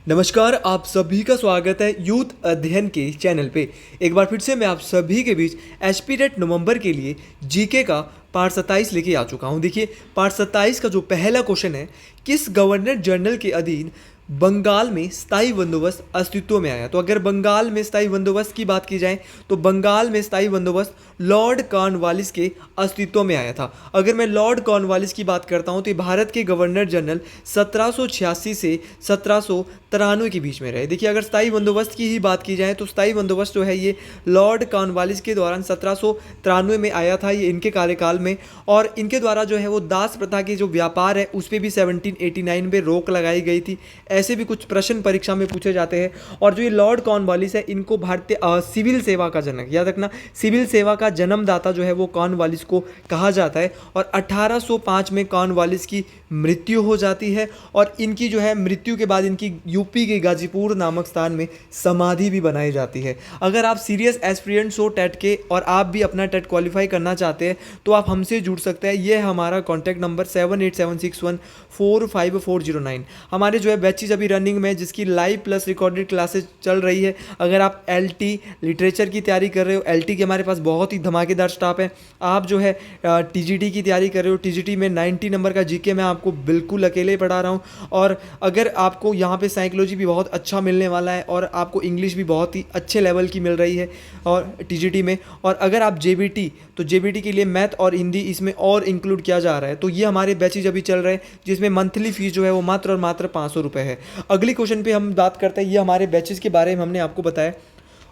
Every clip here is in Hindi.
नमस्कार, आप सभी का स्वागत है यूथ अध्ययन के चैनल पे। एक बार फिर से मैं आप सभी के बीच एस्पिरेट नवंबर के लिए जीके का पार्ट 27 लेके आ चुका हूँ। देखिए, पार्ट 27 का जो पहला क्वेश्चन है, किस गवर्नर जनरल के अधीन बंगाल में स्थायी बंदोबस्त अस्तित्व में आया। तो अगर बंगाल में स्थायी बंदोबस्त की बात की जाए तो बंगाल में स्थायी बंदोबस्त लॉर्ड कॉर्नवालिस के अस्तित्व में आया था। अगर मैं लॉर्ड कॉर्नवालिस की बात करता हूँ तो भारत के गवर्नर जनरल 1786 से 1793 के बीच में रहे। देखिए, अगर स्थायी बंदोबस्त की ही बात की जाए तो स्थायी बंदोबस्त जो है ये लॉर्ड कॉर्नवालिस के दौरान 1793 में आया था, ये इनके कार्यकाल में। और इनके द्वारा जो है वो दास प्रथा के जो व्यापार है उस पर भी 1789 में रोक लगाई गई थी। ऐसे भी कुछ प्रश्न परीक्षा में पूछे जाते हैं। और जो ये लॉर्ड कॉर्नवालिस है, इनको भारतीय सिविल सेवा का जनक, याद रखना, सिविल सेवा का जन्मदाता जो है वो कॉर्नवालिस को कहा जाता है। और 1805 में कॉर्नवालिस की मृत्यु हो जाती है और इनकी जो है मृत्यु के बाद इनकी यूपी के गाजीपुर नामक स्थान में समाधि भी बनाई जाती है। अगर आप सीरियस एस्पिरेंट्स हो टेट के और आप भी अपना टेट क्वालिफाई करना चाहते हैं तो आप हमसे जुड़ सकते हैं। ये हमारा कॉन्टैक्ट नंबर 7876145409। हमारे जो है बैचेज अभी रनिंग में, जिसकी लाइव प्लस रिकॉर्डेड क्लासेस चल रही है। अगर आप एलटी लिटरेचर की तैयारी कर रहे हो, एलटी के हमारे पास बहुत ही धमाकेदार स्टाफ है। आप जो है टीजीटी की तैयारी कर रहे हो, टीजीटी में 90 नंबर का जीके मैं आपको बिल्कुल अकेले पढ़ा रहा हूँ। और अगर आपको यहाँ पे साइकोलॉजी भी बहुत अच्छा मिलने वाला है और आपको इंग्लिश भी बहुत ही अच्छे लेवल की मिल रही है और टीजीटी में। और अगर आप जेबीटी, तो जेबीटी के लिए मैथ और हिंदी इसमें और इंक्लूड किया जा रहा है। तो ये हमारे बैचेज अभी चल रहे हैं जिसमें मंथली फीस जो है वो मात्र और मात्र 500 रुपये है। अगली क्वेश्चन पे हम बात करते हैं, ये हमारे बैचेज के बारे में हमने आपको बताया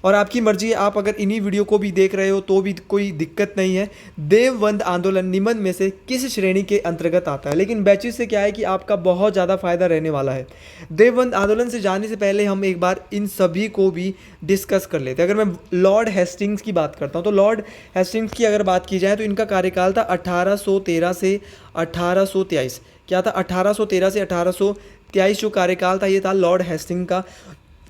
और आपकी मर्जी है, आप अगर इन्हीं वीडियो को भी देख रहे हो तो भी कोई दिक्कत नहीं है। देवबंद आंदोलन निम्न में से किस श्रेणी के अंतर्गत आता है। लेकिन बैचेस से क्या है कि आपका बहुत ज़्यादा फायदा रहने वाला है। देवबंद आंदोलन से जाने से पहले हम एक बार इन सभी को भी डिस्कस कर लेते हैं। अगर मैं लॉर्ड हेस्टिंग्स की बात करता हूँ तो लॉर्ड हेस्टिंग्स की अगर बात की जाए तो इनका कार्यकाल था 1813 से 1823। क्या था? 1813 से 1823 जो कार्यकाल था ये था लॉर्ड हेस्टिंग का।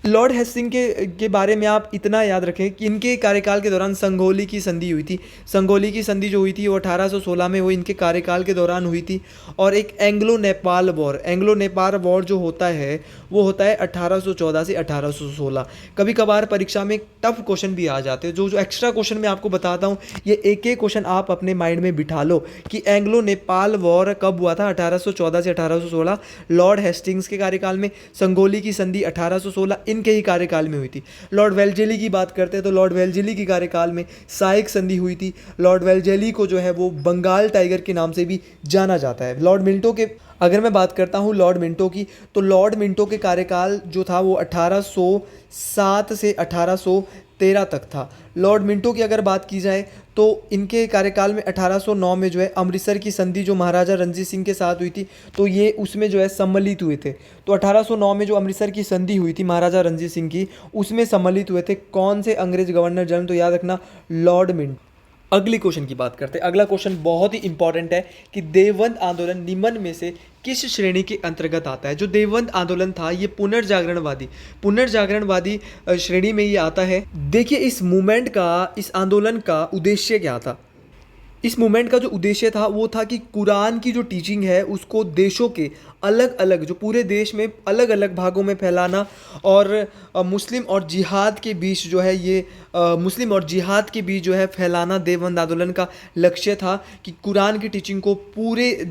लॉर्ड हेस्टिंग के बारे में आप इतना याद रखें कि इनके कार्यकाल के दौरान संगोली की संधि हुई थी। संगोली की संधि जो हुई थी वो 1816 में वो इनके कार्यकाल के दौरान हुई थी। और एक Anglo Nepal war, Anglo Nepal war जो होता है वो होता है 1814 से 1816। कभी कभार परीक्षा में टफ क्वेश्चन भी आ जाते हैं। जो जो एक्स्ट्रा क्वेश्चन मैं आपको बताता हूँ, ये एक एक क्वेश्चन आप अपने माइंड में बिठा लो कि एंग्लो नेपाल वॉर कब हुआ था। 1814 से 1816 लॉर्ड हेस्टिंग्स के कार्यकाल में, संगोली की संधि 1816 इनके ही कार्यकाल में हुई थी। लॉर्ड वेल्जेली की बात करते हैं तो लॉर्ड वेल्जेली के कार्यकाल में साइक संधि हुई थी। लॉर्ड वेल्जेली को जो है वो बंगाल टाइगर के नाम से भी जाना जाता है। लॉर्ड मिंटो के अगर मैं बात करता हूँ लॉर्ड मिंटो की, तो लॉर्ड मिंटो के कार्यकाल जो था वो 1807 से 1813 तक था। लॉर्ड मिंटो की अगर बात की जाए तो इनके कार्यकाल में 1809 में जो है अमृतसर की संधि जो महाराजा रणजीत सिंह के साथ हुई थी, तो ये उसमें जो है सम्मिलित हुए थे। तो 1809 में जो अमृतसर की संधि हुई थी महाराजा रणजीत सिंह की, उसमें सम्मिलित हुए थे कौन से अंग्रेज गवर्नर जनरल? तो याद रखना, लॉर्ड मिंटो। अगली क्वेश्चन की बात करते हैं। अगला क्वेश्चन बहुत ही इंपॉर्टेंट है कि देवबंद आंदोलन निम्न में से किस श्रेणी के अंतर्गत आता है। जो देवबंद आंदोलन था ये पुनर्जागरणवादी श्रेणी में ये आता है। देखिए, इस मूवमेंट का, इस आंदोलन का उद्देश्य क्या था। इस मूवमेंट का जो उद्देश्य था वो था कि कुरान की जो टीचिंग है उसको देशों के अलग अलग, जो पूरे देश में अलग अलग भागों में फैलाना। और मुस्लिम और जिहाद के बीच जो है ये मुस्लिम और जिहाद के बीच जो है फैलाना देवबंद आंदोलन का लक्ष्य था कि कुरान की टीचिंग को पूरे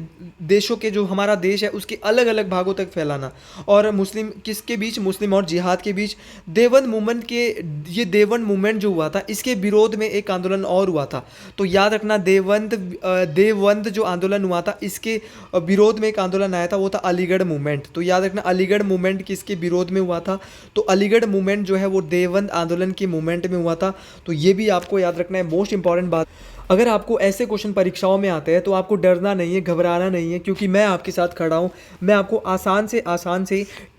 देशों के, जो हमारा देश है उसके अलग अलग भागों तक फैलाना। और मुस्लिम किसके बीच? मुस्लिम और जिहाद के बीच। देवबंद मूवमेंट के, ये देवबंद मूवमेंट जो हुआ था इसके विरोध में एक आंदोलन और हुआ था। तो याद रखना, देवबंद जो आंदोलन हुआ था इसके विरोध में एक आंदोलन आया था, वो था अलीगढ़ मूवमेंट। तो याद रखना, अलीगढ़ मूवमेंट किसके विरोध में हुआ था? तो अलीगढ़ मूवमेंट जो है वो देवबंद आंदोलन के मूवमेंट में हुआ था। तो ये भी आपको याद रखना है, मोस्ट इंपॉर्टेंट बात। अगर आपको ऐसे क्वेश्चन परीक्षाओं में आते हैं तो आपको डरना नहीं है, घबराना नहीं है, क्योंकि मैं आपके साथ खड़ा हूँ। मैं आपको आसान से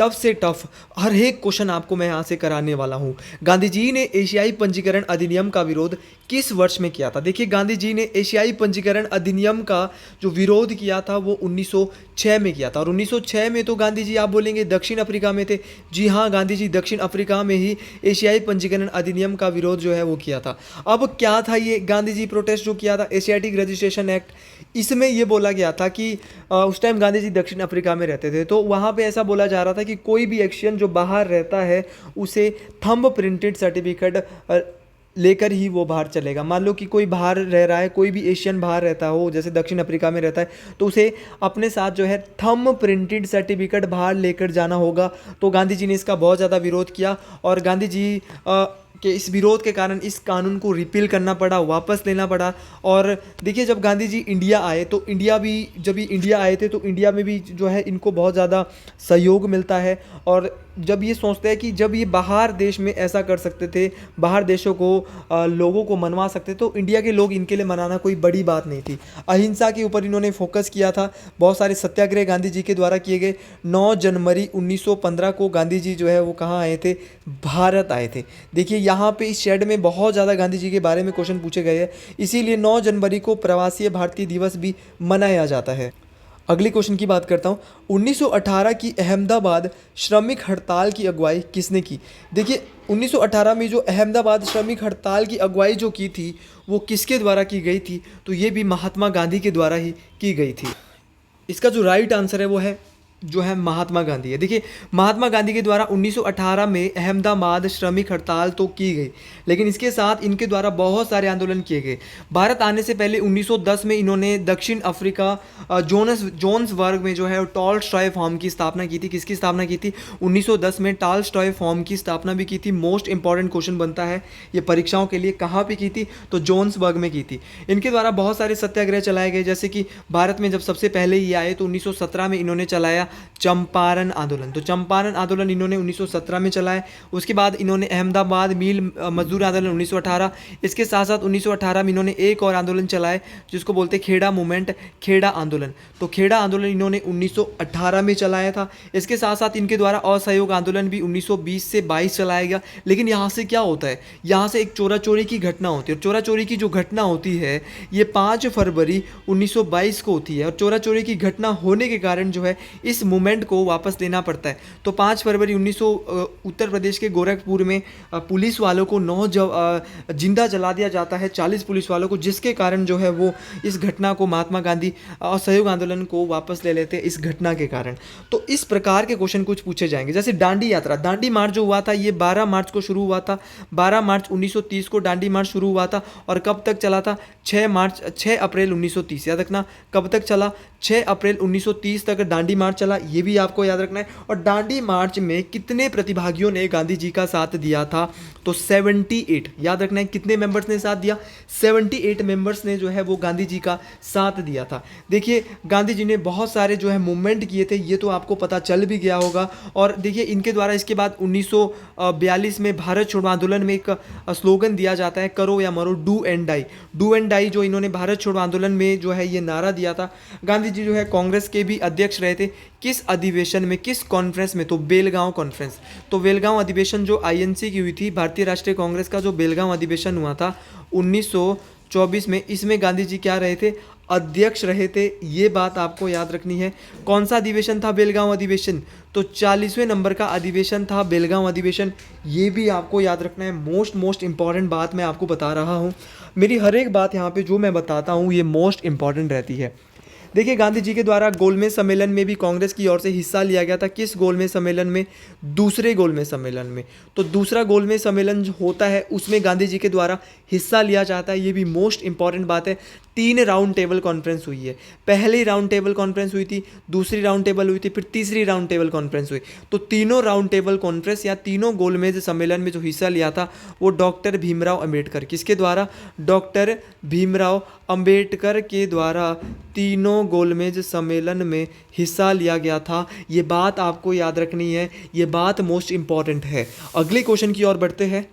टफ से टफ हर एक क्वेश्चन आपको मैं यहाँ से कराने वाला हूँ। गांधी जी ने एशियाई पंजीकरण अधिनियम का विरोध किस वर्ष में किया था? देखिए, गांधी जी ने एशियाई पंजीकरण अधिनियम का जो विरोध किया था वो 1906 में किया था। और 1906 में तो गांधी जी आप बोलेंगे दक्षिण अफ्रीका में थे। जी हाँ, गांधी जी दक्षिण अफ्रीका में ही एशियाई पंजीकरण अधिनियम का विरोध जो है वो किया था। अब क्या था ये गांधी जी प्रोटेस्ट जो किया था, एशियाटिक रजिस्ट्रेशन एक्ट, इसमें ये बोला गया था कि उस टाइम गांधी जी दक्षिण अफ्रीका में रहते थे, तो वहाँ पे ऐसा बोला जा रहा था कि कोई भी एशियन जो बाहर रहता है उसे थंब प्रिंटेड सर्टिफिकेट लेकर ही वो बाहर चलेगा। मान लो कि कोई बाहर रह रहा है, कोई भी एशियन बाहर रहता हो, जैसे दक्षिण अफ्रीका में रहता है, तो उसे अपने साथ जो है थंब प्रिंटेड सर्टिफिकेट बाहर लेकर जाना होगा। तो गांधी जी ने इसका बहुत ज़्यादा विरोध किया और गांधी जी के इस विरोध के कारण इस कानून को रिपील करना पड़ा, वापस लेना पड़ा। और देखिए जब गांधी जी इंडिया आए तो जब ये इंडिया आए थे तो इंडिया में भी जो है इनको बहुत ज़्यादा सहयोग मिलता है। और जब ये सोचते हैं कि जब ये बाहर देश में ऐसा कर सकते थे, बाहर देशों को लोगों को मनवा सकते, तो इंडिया के लोग इनके लिए मनाना कोई बड़ी बात नहीं थी। अहिंसा के ऊपर इन्होंने फोकस किया था। बहुत सारे सत्याग्रह गांधी जी के द्वारा किए गए। 9 जनवरी 1915 को गांधी जी जो है वो कहाँ आए थे, भारत आए थे। देखिए यहाँ पे इस शेड में बहुत ज़्यादा गांधी जी के बारे में क्वेश्चन पूछे गए हैं, इसीलिए 9 जनवरी को प्रवासी भारतीय दिवस भी मनाया जाता है। अगली क्वेश्चन की बात करता हूँ। 1918 की अहमदाबाद श्रमिक हड़ताल की अगुवाई किसने की? देखिए 1918 में जो अहमदाबाद श्रमिक हड़ताल की अगुवाई जो की थी वो किसके द्वारा की गई थी? तो ये भी महात्मा गांधी के द्वारा ही की गई थी। इसका जो राइट आंसर है वो है जो है महात्मा गांधी है। देखिए महात्मा गांधी के द्वारा 1918 में अहमदाबाद श्रमिक हड़ताल तो की गई, लेकिन इसके साथ इनके द्वारा बहुत सारे आंदोलन किए गए। भारत आने से पहले 1910 में इन्होंने दक्षिण अफ्रीका जोन्सबर्ग में जो है टॉलस्टॉय फॉर्म की स्थापना की थी। किसकी स्थापना की थी? 1910 में टॉलस्टॉय फॉर्म की स्थापना भी की थी। मोस्ट इंपॉर्टेंट क्वेश्चन बनता है ये परीक्षाओं के लिए, कहाँ पे की थी? तो जोन्सबर्ग में की थी। इनके द्वारा बहुत सारे सत्याग्रह चलाए गए, जैसे कि भारत में जब सबसे पहले ये आए तो 1917 में इन्होंने चलाया चंपारण आंदोलन। तो चंपारण आंदोलन इन्होंने 1917 में चलाया। उसके बाद इन्होंने अहमदाबाद मिल मजदूर आंदोलन 1918। इसके साथ साथ 1918 में इन्होंने एक और आंदोलन चलाए जिसको बोलते हैं खेड़ा मूवमेंट, खेड़ा आंदोलन। तो खेड़ा आंदोलन इन्होंने 1918 में चलाया था। इसके साथ साथ इनके द्वारा असहयोग आंदोलन भी 1920 से 22 चलाया गया। लेकिन यहाँ से क्या होता है, यहाँ से एक चोरा चोरी की घटना होती है। और चोरा चोरी की जो घटना होती है ये 5 फरवरी 1922 को होती है। और चोरा चोरी की घटना होने के कारण जो है इस मूवमेंट को वापस लेना पड़ता है। तो 5 फरवरी 1900 उत्तर प्रदेश के गोरखपुर में पुलिस वालों को जिंदा जला दिया जाता है, 40 पुलिस वालों को, जिसके कारण जो है वो इस घटना को महात्मा गांधी असहयोग आंदोलन को वापस ले लेते हैं इस घटना के कारण। तो इस प्रकार के क्वेश्चन कुछ पूछे जाएंगे। जैसे दांडी यात्रा, दांडी मार्च जो हुआ था ये 12 मार्च को शुरू हुआ था। 12 मार्च 1930 को दांडी मार्च शुरू हुआ था और कब तक चला था? 6 अप्रैल 1930। याद रखना कब तक चला? 6 अप्रैल 1930 तक दांडी मार्च चला, ये भी आपको याद रखना है। और दांडी मार्च में कितने प्रतिभागियों ने गांधी जी का साथ दिया था? तो 78। याद रखना है कितने मेंबर्स ने साथ दिया? 78 मेंबर्स ने जो है वो गांधी जी का साथ दिया था। देखिए गांधी जी ने बहुत सारे जो है मूवमेंट किए थे, ये तो आपको पता चल भी गया होगा। और देखिए इनके द्वारा इसके बाद 1942 में भारत छोड़ो आंदोलन में एक स्लोगन दिया जाता है, करो या मरो, do and die. Do and die जो इन्होंने भारत छोड़ो आंदोलन में जो है ये नारा दिया था। गांधी जी जो है कांग्रेस के भी अध्यक्ष रहे थे। किस अधिवेशन में, किस कॉन्फ्रेंस में? तो बेलगांव कॉन्फ्रेंस। तो बेलगांव अधिवेशन जो आईएनसी की हुई थी, भारतीय राष्ट्रीय कांग्रेस का जो बेलगांव अधिवेशन हुआ था 1924 में, इसमें गांधी जी क्या रहे थे? अध्यक्ष रहे थे। ये बात आपको याद रखनी है। कौन सा अधिवेशन था? बेलगांव अधिवेशन। तो 40वें नंबर का अधिवेशन था बेलगांव अधिवेशन। ये भी आपको याद रखना है। मोस्ट इंपॉर्टेंट बात मैं आपको बता रहा हूँ। मेरी हर एक बात यहाँ पे जो मैं बताता हूँ ये मोस्ट इंपॉर्टेंट रहती है। देखिए गांधी जी के द्वारा गोलमेज सम्मेलन में भी कांग्रेस की ओर से हिस्सा लिया गया था। किस गोलमेज सम्मेलन में? दूसरे गोलमेज सम्मेलन में। तो दूसरा गोलमेज सम्मेलन जो होता है उसमें गांधी जी के द्वारा हिस्सा लिया जाता है। ये भी मोस्ट इंपॉर्टेंट बात है। 3 राउंड टेबल कॉन्फ्रेंस हुई है। पहली राउंड टेबल कॉन्फ्रेंस हुई थी, दूसरी राउंड टेबल हुई थी, फिर तीसरी राउंड टेबल कॉन्फ्रेंस हुई। तो तीनों राउंड टेबल कॉन्फ्रेंस या तीनों गोलमेज सम्मेलन में जो हिस्सा लिया था वो डॉक्टर भीमराव अंबेडकर, किसके द्वारा? डॉक्टर भीमराव अंबेडकर के द्वारा तीनों गोलमेज सम्मेलन में हिस्सा लिया गया था। ये बात आपको याद रखनी है, ये बात मोस्ट इंपॉर्टेंट है। अगले क्वेश्चन की ओर बढ़ते हैं।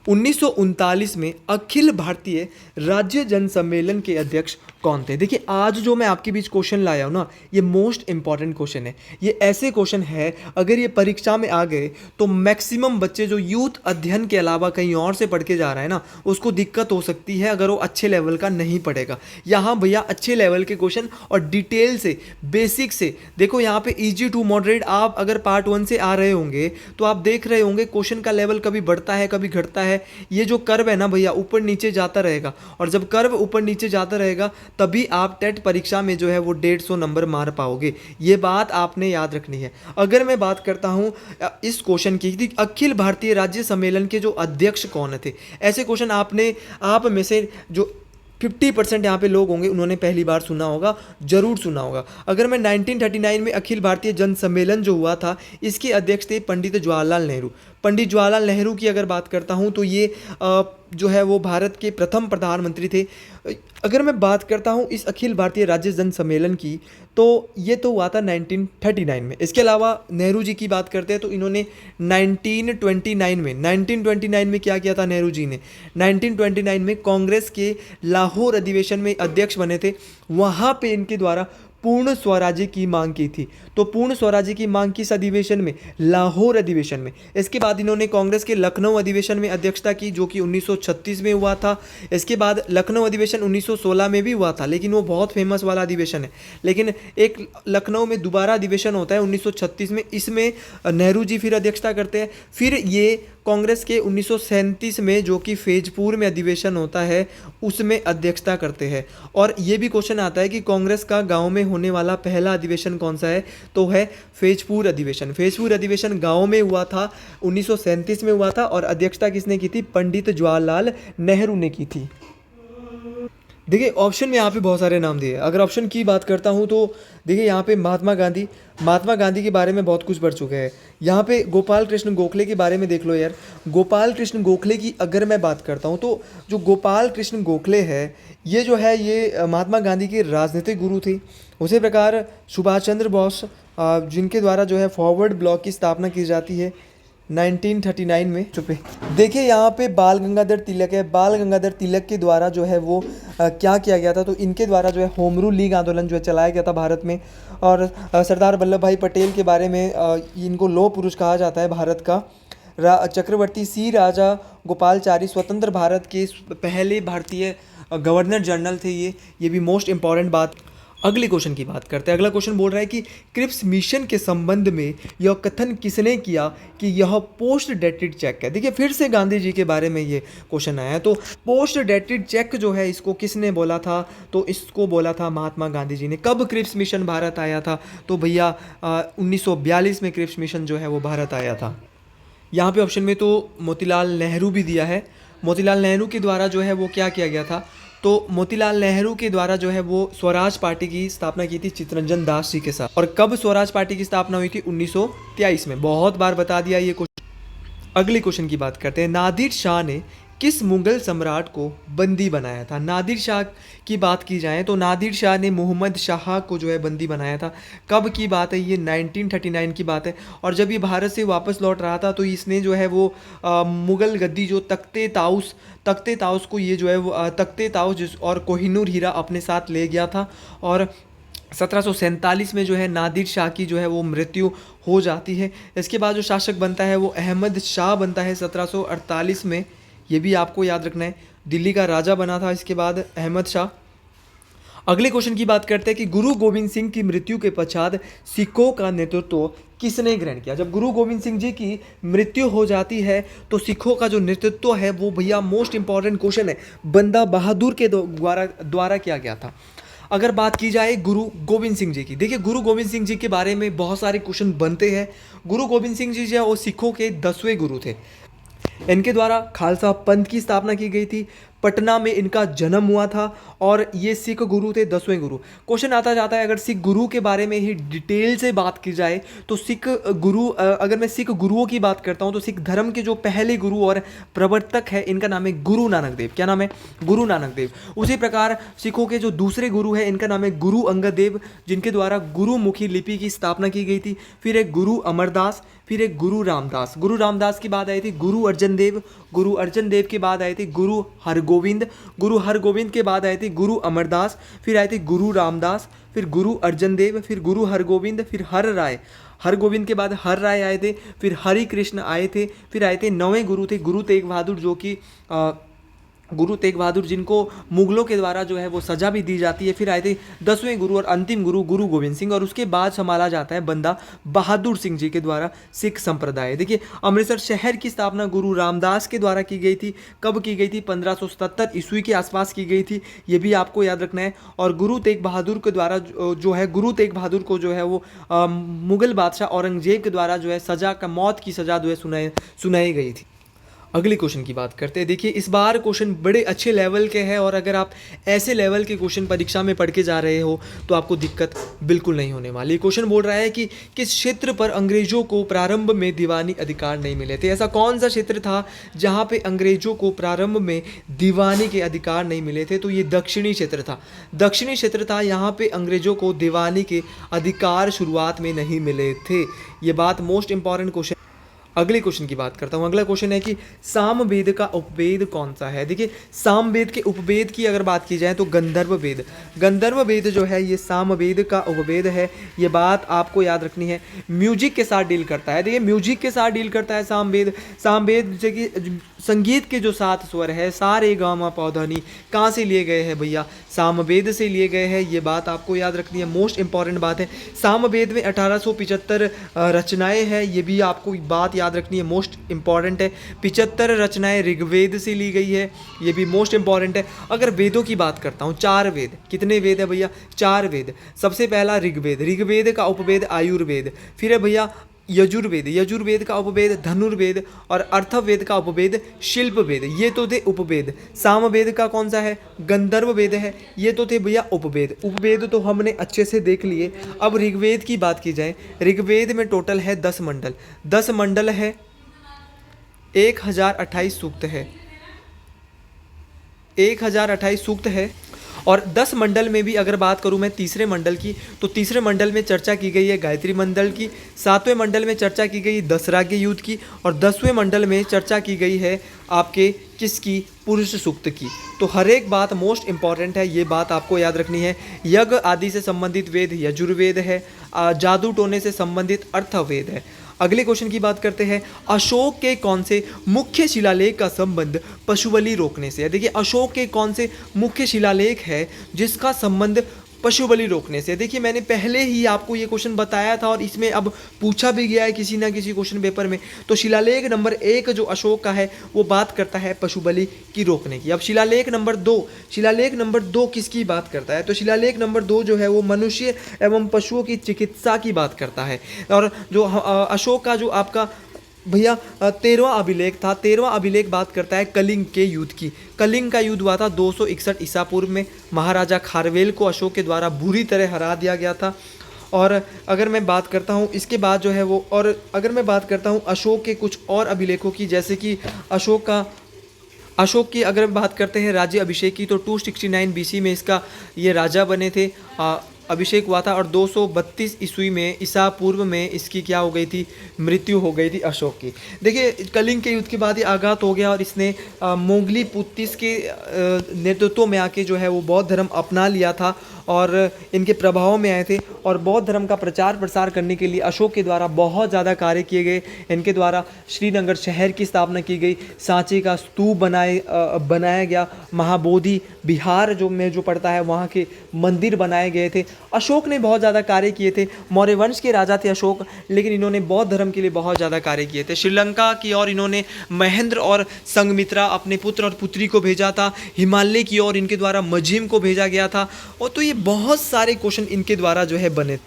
1939 में अखिल भारतीय राज्य जन सम्मेलन के अध्यक्ष कौन थे। देखिए आज जो मैं आपके बीच क्वेश्चन लाया हूँ ना, ये मोस्ट इंपॉर्टेंट क्वेश्चन है। ये ऐसे क्वेश्चन है अगर ये परीक्षा में आ गए तो मैक्सिमम बच्चे जो यूथ अध्ययन के अलावा कहीं और से पढ़ के जा रहा है ना, उसको दिक्कत हो सकती है अगर वो अच्छे लेवल का नहीं पढ़ेगा। यहाँ भैया अच्छे लेवल के क्वेश्चन और डिटेल से, बेसिक से, देखो यहाँ पे इजी टू मॉडरेट, आप अगर पार्ट 1 से आ रहे होंगे तो आप देख रहे होंगे क्वेश्चन का लेवल कभी बढ़ता है कभी घटता है। ये जो कर्व है ना भैया ऊपर नीचे जाता रहेगा, और जब कर्व ऊपर नीचे जाता रहेगा तभी आप टेट परीक्षा में जो है वो 150 नंबर मार पाओगे। ये बात आपने याद रखनी है। अगर मैं बात करता हूँ इस क्वेश्चन की, अखिल भारतीय राज्य सम्मेलन के जो अध्यक्ष कौन थे, ऐसे क्वेश्चन आप में से जो 50% यहाँ पे लोग होंगे उन्होंने पहली बार सुना होगा, जरूर सुना होगा। अगर मैं 1939 में अखिल भारतीय जन सम्मेलन जो हुआ था, इसके अध्यक्ष थे पंडित जवाहरलाल नेहरू। पंडित जवाहरलाल नेहरू की अगर बात करता हूँ तो ये जो है वो भारत के प्रथम प्रधानमंत्री थे। अगर मैं बात करता हूँ इस अखिल भारतीय राज्य जन सम्मेलन की, तो ये तो हुआ था 1939 में। इसके अलावा नेहरू जी की बात करते हैं तो इन्होंने 1929 में क्या किया था नेहरू जी ने, 1929 में कांग्रेस के लाहौर अधिवेशन में अध्यक्ष बने थे। वहाँ पे इनके द्वारा पूर्ण स्वराज्य की मांग की थी। तो पूर्ण स्वराज्य की मांग किस अधिवेशन में, लाहौर अधिवेशन में। इसके बाद इन्होंने कांग्रेस के लखनऊ अधिवेशन में अध्यक्षता की जो कि 1936 में हुआ था। इसके बाद लखनऊ अधिवेशन 1916 में भी हुआ था, लेकिन वो बहुत फेमस वाला अधिवेशन है। लेकिन एक लखनऊ में दोबारा अधिवेशन होता है 1936 में, इसमें नेहरू जी फिर अध्यक्षता करते हैं। फिर ये कांग्रेस के 1937 में जो कि फैजपुर में अधिवेशन होता है उसमें अध्यक्षता करते हैं। और ये भी क्वेश्चन आता है कि कांग्रेस का गांव में होने वाला पहला अधिवेशन कौन सा है, तो है फैजपुर अधिवेशन। फैजपुर अधिवेशन गांव में हुआ था, 1937 में हुआ था, और अध्यक्षता किसने की थी, पंडित जवाहरलाल नेहरू ने की थी। देखिए ऑप्शन में यहाँ पे बहुत सारे नाम दिए। अगर ऑप्शन की बात करता हूँ तो देखिए यहाँ पे महात्मा गांधी के बारे में बहुत कुछ पढ़ चुके हैं। यहाँ पे गोपाल कृष्ण गोखले के बारे में देख लो यार। गोपाल कृष्ण गोखले की अगर मैं बात करता हूँ तो जो गोपाल कृष्ण गोखले है ये जो है ये महात्मा गांधी के राजनीतिक गुरु थे। उसी प्रकार सुभाष चंद्र बोस जिनके द्वारा जो है फॉरवर्ड ब्लॉक की स्थापना की जाती है 1939 में। चुपे देखिए यहाँ पे बाल गंगाधर तिलक है। बाल गंगाधर तिलक के द्वारा जो है वो क्या किया गया था, तो इनके द्वारा जो है होम रूल लीग आंदोलन जो है चलाया गया था भारत में। और सरदार वल्लभ भाई पटेल के बारे में इनको लौह पुरुष कहा जाता है भारत का। चक्रवर्ती सी राजा गोपालचारी स्वतंत्र भारत के पहले भारतीय गवर्नर जनरल थे। ये भी मोस्ट इंपॉर्टेंट बात। अगले क्वेश्चन की बात करते हैं। अगला क्वेश्चन बोल रहा है कि क्रिप्स मिशन के संबंध में यह कथन किसने किया कि यह पोस्ट डेटेड चेक है। देखिए फिर से गांधी जी के बारे में ये क्वेश्चन आया है। तो पोस्ट डेटेड चेक जो है इसको किसने बोला था, तो इसको बोला था महात्मा गांधी जी ने। कब क्रिप्स मिशन भारत आया था, तो भैया 1942 में क्रिप्स मिशन जो है वो भारत आया था। यहाँ पे ऑप्शन में तो मोतीलाल नेहरू भी दिया है। मोतीलाल नेहरू के द्वारा जो है वो क्या किया गया था, तो मोतीलाल नेहरू के द्वारा जो है वो स्वराज पार्टी की स्थापना की थी चित्तरंजन दास जी के साथ। और कब स्वराज पार्टी की स्थापना हुई थी, 1923 में। बहुत बार बता दिया ये क्वेश्चन। अगले क्वेश्चन की बात करते हैं। नादिर शाह ने किस मुगल सम्राट को बंदी बनाया था। नादिर शाह की बात की जाए तो नादिर शाह ने मोहम्मद शाह को जो है बंदी बनाया था। कब की बात है, ये 1939 की बात है। और जब ये भारत से वापस लौट रहा था तो इसने जो है वो मुगल गद्दी जो तख्ते ताउस को ये जो है वो तख्ते ताउस और कोहिनूर हीरा अपने साथ ले गया था। और 1747 में जो है नादिर शाह की जो है वो मृत्यु हो जाती है। इसके बाद जो शासक बनता है वो अहमद शाह बनता है 1748 में। ये भी आपको याद रखना है, दिल्ली का राजा बना था इसके बाद अहमद शाह। अगले क्वेश्चन की बात करते हैं कि गुरु गोविंद सिंह की मृत्यु के पश्चात सिखों का नेतृत्व किसने ग्रहण किया। जब गुरु गोविंद सिंह जी की मृत्यु हो जाती है तो सिखों का जो नेतृत्व है वो भैया मोस्ट इंपॉर्टेंट क्वेश्चन है, बंदा बहादुर के द्वारा किया गया था। अगर बात की जाए गुरु गोविंद सिंह जी की, देखिए गुरु गोविंद सिंह जी के बारे में बहुत सारे क्वेश्चन बनते हैं। गुरु गोविंद सिंह जी जो है वो सिखों के 10वें गुरु थे। इनके द्वारा खालसा पंथ की स्थापना की गई थी। पटना में इनका जन्म हुआ था और ये सिख गुरु थे, 10वें गुरु। क्वेश्चन आता जाता है अगर सिख गुरु के बारे में ही डिटेल से बात की जाए तो सिख गुरु, अगर मैं सिख गुरुओं की बात करता हूँ तो सिख धर्म के जो पहले गुरु और प्रवर्तक है इनका नाम है गुरु नानक देव। क्या नाम है, गुरु नानक देव। उसी प्रकार सिखों के जो दूसरे गुरु है इनका नाम है गुरु अंगद देव, जिनके द्वारा गुरुमुखी लिपि की स्थापना की गई थी। फिर एक गुरु अमरदास, फिर एक गुरु रामदास। गुरु रामदास की बात आई थी गुरु अर्जन अर्जन देव, गुरु अर्जन देव के बाद आए थे गुरु हरगोविंद, गुरु हरगोविंद के बाद आए थे गुरु अमरदास, फिर आए थे गुरु रामदास, फिर गुरु अर्जन देव, फिर गुरु हरगोविंद, फिर हर राय, हरगोविंद के बाद हर राय आए थे, फिर हरि कृष्ण आए थे, फिर आए थे 9वें गुरु थे गुरु तेग बहादुर, जो कि गुरु तेग बहादुर जिनको मुगलों के द्वारा जो है वो सज़ा भी दी जाती है। फिर आए थे 10वें गुरु और अंतिम गुरु गुरु गोविंद सिंह, और उसके बाद संभाला जाता है बंदा बहादुर सिंह जी के द्वारा सिख संप्रदाय। देखिए अमृतसर शहर की स्थापना गुरु रामदास के द्वारा की गई थी। कब की गई थी? 1577 ईस्वी के आसपास की गई थी, ये भी आपको याद रखना है। और गुरु तेग बहादुर के द्वारा जो है गुरु तेग बहादुर को जो है वो मुगल बादशाह औरंगजेब के द्वारा जो है सज़ा का मौत की सज़ा जो है सुनाई गई थी। अगले क्वेश्चन की बात करते हैं। देखिए इस बार क्वेश्चन बड़े अच्छे लेवल के हैं, और अगर आप ऐसे लेवल के क्वेश्चन परीक्षा में पढ़ के जा रहे हो तो आपको दिक्कत बिल्कुल नहीं होने वाली। क्वेश्चन बोल रहा है कि किस क्षेत्र पर अंग्रेजों को प्रारंभ में दीवानी अधिकार नहीं मिले थे? ऐसा कौन सा क्षेत्र था जहाँ पे अंग्रेजों को प्रारंभ में दीवानी के अधिकार नहीं मिले थे? तो ये दक्षिणी क्षेत्र था। दक्षिणी क्षेत्र था, यहाँ पे अंग्रेजों को दीवानी के अधिकार शुरुआत में नहीं मिले थे। ये बात मोस्ट इंपॉर्टेंट क्वेश्चन। अगले क्वेश्चन की बात करता हूँ। अगला क्वेश्चन है कि सामवेद का उपवेद कौन सा है? देखिए सामवेद के उपवेद की अगर बात की जाए तो गंधर्व वेद, गंधर्व वेद जो है ये सामवेद का उपवेद है। ये बात आपको याद रखनी है। म्यूजिक के साथ डील करता है। देखिए म्यूजिक के साथ डील करता है सामवेद। सामवेद जैसे कि संगीत के जो 7 स्वर है सा रे गा मा पा धा नी, कहाँ से लिए गए हैं भैया? सामवेद से लिए गए हैं। ये बात आपको याद रखनी है, मोस्ट इंपॉर्टेंट बात है। सामवेद में 1875 रचनाएं हैं, ये भी आपको बात याद रखनी है, मोस्ट इंपॉर्टेंट है। 75 रचनाएं ऋग्वेद से ली गई है, ये भी मोस्ट इंपॉर्टेंट है। अगर वेदों की बात करता हूँ, 4 वेद। कितने वेद है भैया? 4 वेद। सबसे पहला ऋग्वेद, ऋग्वेद का उपवेद आयुर्वेद। फिर है भैया यजुर्वेद, यजुर्वेद का उपवेद धनुर्वेद, और अर्थवेद का उपवेद शिल्पवेद। ये तो थे उपवेद। सामवेद का कौन सा है? गंधर्व वेद है। ये तो थे भैया उपवेद। उपवेद तो हमने अच्छे से देख लिए। अब ऋग्वेद की बात की जाए, ऋग्वेद में टोटल है 10 मंडल। 10 मंडल है, 1028 सूक्त है, 1028 सूक्त है। और 10 मंडल में भी अगर बात करूं मैं तीसरे मंडल की, तो तीसरे मंडल में चर्चा की गई है गायत्री मंडल की। 7वें मंडल में चर्चा की गई दशराग्य युद्ध की, और 10वें मंडल में चर्चा की गई है आपके किसकी? पुरुष सूक्त की। तो हर एक बात मोस्ट इंपॉर्टेंट है, ये बात आपको याद रखनी है। यज्ञ आदि से संबंधित वेद यजुर्वेद है, जादू टोने से संबंधित अर्थवेद है। अगले क्वेश्चन की बात करते हैं। अशोक के कौन से मुख्य शिलालेख का संबंध पशु रोकने से है? देखिए अशोक के कौन से मुख्य शिलालेख है जिसका संबंध पशु बलि रोकने से? देखिए मैंने पहले ही आपको ये क्वेश्चन बताया था, और इसमें अब पूछा भी गया है किसी ना किसी क्वेश्चन पेपर में। तो शिलालेख नंबर 1 जो अशोक का है वो बात करता है पशु बलि की रोकने की। अब शिलालेख नंबर 2, शिलालेख नंबर 2 किसकी बात करता है? तो शिलालेख नंबर 2 जो है वो मनुष्य एवं पशुओं की चिकित्सा की बात करता है। और जो अशोक का जो आपका भैया 13वां अभिलेख था, 13वां अभिलेख बात करता है कलिंग के युद्ध की। कलिंग का युद्ध हुआ था 261 ईसा पूर्व में। महाराजा खारवेल को अशोक के द्वारा बुरी तरह हरा दिया गया था। और अगर मैं बात करता हूँ इसके बाद जो है वो, और अगर मैं बात करता हूँ अशोक के कुछ और अभिलेखों की, जैसे कि अशोक की अगर बात करते हैं राज्य अभिषेक की, तो 269 BC में इसका ये राजा बने थे, अभिषेक हुआ था। और 232 ईस्वी में ईसा पूर्व में इसकी क्या हो गई थी? मृत्यु हो गई थी अशोक की। देखिए कलिंग के युद्ध के बाद ये आघात हो गया, और इसने मोगली पुत्तिस के नेतृत्व में आके जो है वो बौद्ध धर्म अपना लिया था, और इनके प्रभाव में आए थे। और बौद्ध धर्म का प्रचार प्रसार करने के लिए अशोक के द्वारा बहुत ज़्यादा कार्य किए गए। इनके द्वारा श्रीनगर शहर की स्थापना की गई, सांची का स्तूप बनाया गया, महाबोधि बिहार जो पड़ता है वहाँ के मंदिर बनाए गए थे। अशोक ने बहुत ज़्यादा कार्य किए थे। मौर्य वंश के राजा थे अशोक, लेकिन इन्होंने बौद्ध धर्म के लिए बहुत ज़्यादा कार्य किए थे। श्रीलंका की ओर इन्होंने महेंद्र और संघमित्रा अपने पुत्र और पुत्री को भेजा था। हिमालय की ओर इनके द्वारा मजिम को भेजा गया था। और तो ये बहुत सारे क्वेश्चन इनके द्वारा जो है बने।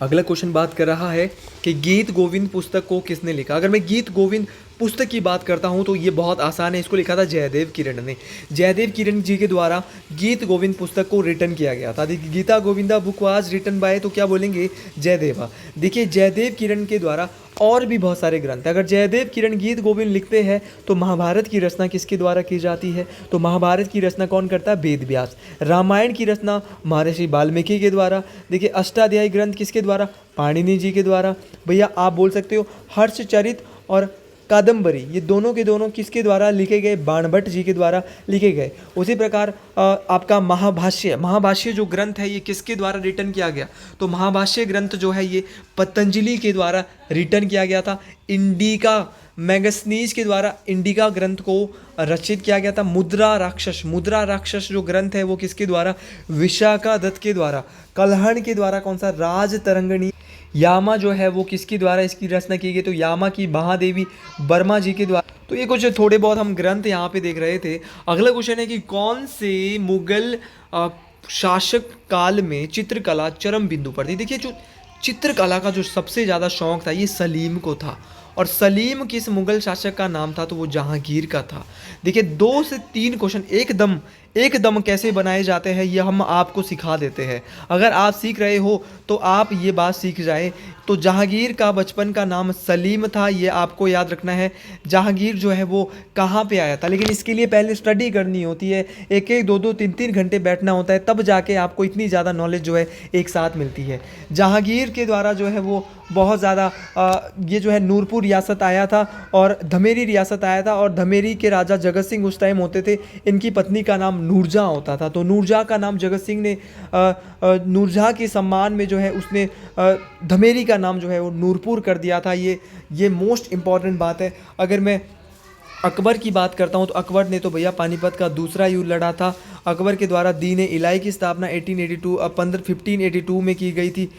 अगला क्वेश्चन बात कर रहा है कि गीत गोविंद पुस्तक को किसने लिखा? अगर मैं गीत गोविंद पुस्तक की बात करता हूँ तो ये बहुत आसान है। इसको लिखा था जयदेव किरण ने। जयदेव किरण जी के द्वारा गीत गोविंद पुस्तक को रिटर्न किया गया था। देखिए Gita Govinda book was written by, तो क्या बोलेंगे? जयदेवा। देखिए जयदेव किरण के द्वारा और भी बहुत सारे ग्रंथ। अगर जयदेव किरण गीत गोविंद लिखते हैं तो महाभारत की रचना किसके द्वारा की जाती है? तो महाभारत की रचना कौन करता है? वेद व्यास। रामायण की रचना महर्षि वाल्मीकि के द्वारा। देखिए अष्टाध्यायी ग्रंथ किसके द्वारा? पाणिनि जी के द्वारा। भैया आप बोल सकते हो हर्षचरित और कादम्बरी, ये दोनों के दोनों किसके द्वारा लिखे गए? बाणभट्ट जी के द्वारा लिखे गए। उसी प्रकार आपका महाभाष्य, महाभाष्य जो ग्रंथ है ये किसके द्वारा रिटर्न किया गया? तो महाभाष्य ग्रंथ जो है ये पतंजलि के द्वारा रिटर्न किया गया था। इंडिका मैगसनीज के द्वारा इंडिका ग्रंथ को रचित किया गया था। मुद्रा राक्षस, मुद्रा राक्षस जो ग्रंथ है वो किसके द्वारा? विशाखा दत्त के द्वारा। कल्हण के द्वारा कौन सा? राज तरंगिणी। यामा जो है वो किसके द्वारा इसकी रचना की गई? तो यामा की महादेवी वर्मा जी के द्वारा। तो ये कुछ थोड़े बहुत हम ग्रंथ यहाँ पे देख रहे थे। अगला क्वेश्चन है कि कौन से मुगल शासक काल में चित्रकला चरम बिंदु पर थी? देखिए, जो चित्रकला का जो सबसे ज़्यादा शौक था ये सलीम को था। और सलीम किस मुगल शासक का नाम था? तो वो जहांगीर का था। देखिए, 2 से 3 क्वेश्चन एकदम कैसे बनाए जाते हैं ये हम आपको सिखा देते हैं। अगर आप सीख रहे हो तो आप ये बात सीख जाए। तो जहांगीर का बचपन का नाम सलीम था, ये आपको याद रखना है। जहांगीर जो है वो कहाँ पे आया था, लेकिन इसके लिए पहले स्टडी करनी होती है। 1-1, 2-2, 3-3 घंटे बैठना होता है, तब जाके आपको इतनी ज़्यादा नॉलेज जो है एक साथ मिलती है। जहांगीर के द्वारा जो है वो बहुत ज़्यादा ये जो है नूरपुर रियासत आया था और धमेरी रियासत आया था। और धमेरी के राजा जगत सिंह उस टाइम होते थे। इनकी पत्नी का नाम नूरजहाँ होता था। तो नूरजहाँ का नाम जगत सिंह ने नूरजहाँ के सम्मान में जो है उसने धमेरी का नाम जो है वो नूरपुर कर दिया था। ये मोस्ट इम्पॉर्टेंट बात है। अगर मैं अकबर की बात करता हूँ तो अकबर ने तो भैया पानीपत का दूसरा युद्ध लड़ा था। अकबर के द्वारा दीन इलाही की स्थापना 1582 में की गई थी।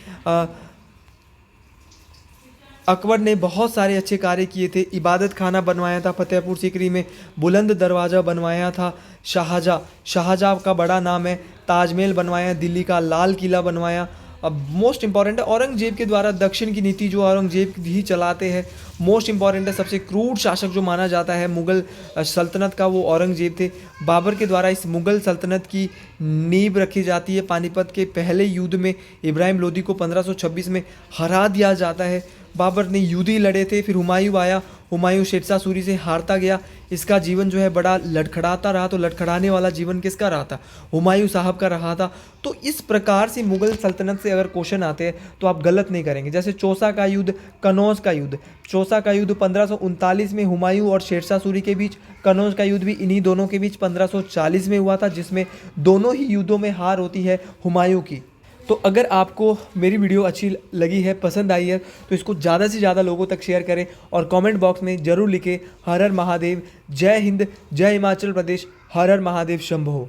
अकबर ने बहुत सारे अच्छे कार्य किए थे। इबादत खाना बनवाया था फतेहपुर सीकरी में, बुलंद दरवाज़ा बनवाया था। शाहजहाँ का बड़ा नाम है। ताजमहल बनवाया, दिल्ली का लाल किला बनवाया। अब मोस्ट इंपॉर्टेंट है औरंगजेब के द्वारा दक्षिण की नीति जो औरंगजेब ही चलाते हैं। मोस्ट इंपॉर्टेंट है, सबसे क्रूर शासक जो माना जाता है मुग़ल सल्तनत का वो औरंगजेब थे। बाबर के द्वारा इस मुग़ल सल्तनत की नींव रखी जाती है। पानीपत के पहले युद्ध में इब्राहिम लोदी को 1526 में हरा दिया जाता है। बाबर ने युद्ध ही लड़े थे। फिर हुमायूं आया, हुमायूं शेरशाह सूरी से हारता गया। इसका जीवन जो है बड़ा लड़खड़ाता रहा। तो लड़खड़ाने वाला जीवन किसका रहा था? हुमायूं साहब का रहा था। तो इस प्रकार से मुग़ल सल्तनत से अगर क्वेश्चन आते हैं तो आप गलत नहीं करेंगे। जैसे चौसा का युद्ध, कनौज का युद्ध। चौसा का युद्ध 1539 में हुमायूं और शेरशाह सूरी के बीच। कनौज का युद्ध भी इन्हीं दोनों के बीच 1540 में हुआ था, जिसमें दोनों ही युद्धों में हार होती है हुमायूं की। तो अगर आपको मेरी वीडियो अच्छी लगी है, पसंद आई है, तो इसको ज़्यादा से ज़्यादा लोगों तक शेयर करें और कमेंट बॉक्स में ज़रूर लिखें हर हर महादेव, जय हिंद, जय हिमाचल प्रदेश, हर हर महादेव शंभो।